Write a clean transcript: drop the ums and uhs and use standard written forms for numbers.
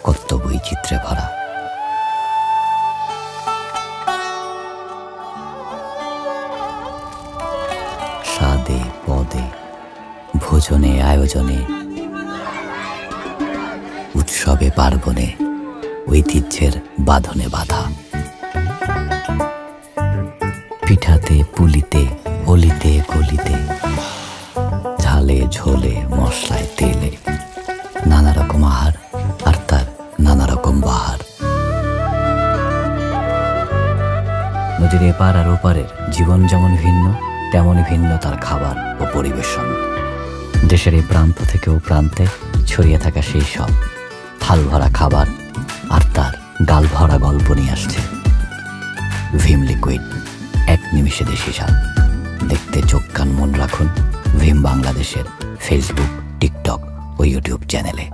কত বৈচিত্র্যে ভরা। স্বাদে পদে, ভোজনে আয়োজনে, উৎসবে পার্বণে, ঐতিহ্যের বাঁধনে বাঁধা। পিঠাতে পুলিতে, অলিতে গলিতে, ঝালে ঝোলে, মশলায় তেলে, নানা রকম আহার আর তার নানা রকম বাহার। নদীর এপার আর ওপারের জীবন যেমন ভিন্ন, তেমনই ভিন্ন তার খাবার ও পরিবেশন। দেশের এই প্রান্ত থেকে ও প্রান্তে ছড়িয়ে থাকা সেই সব থাল ভরা খাবার আর তার গাল ভরা গল্প নিয়ে আসছে ভিম লিকুইড, এক নিমিষে দেশি স্বাদ। দেখতে চোখ কান মন রাখুন ভিম বাংলাদেশের ফেসবুক, টিকটক ও ইউটিউব চ্যানেলে।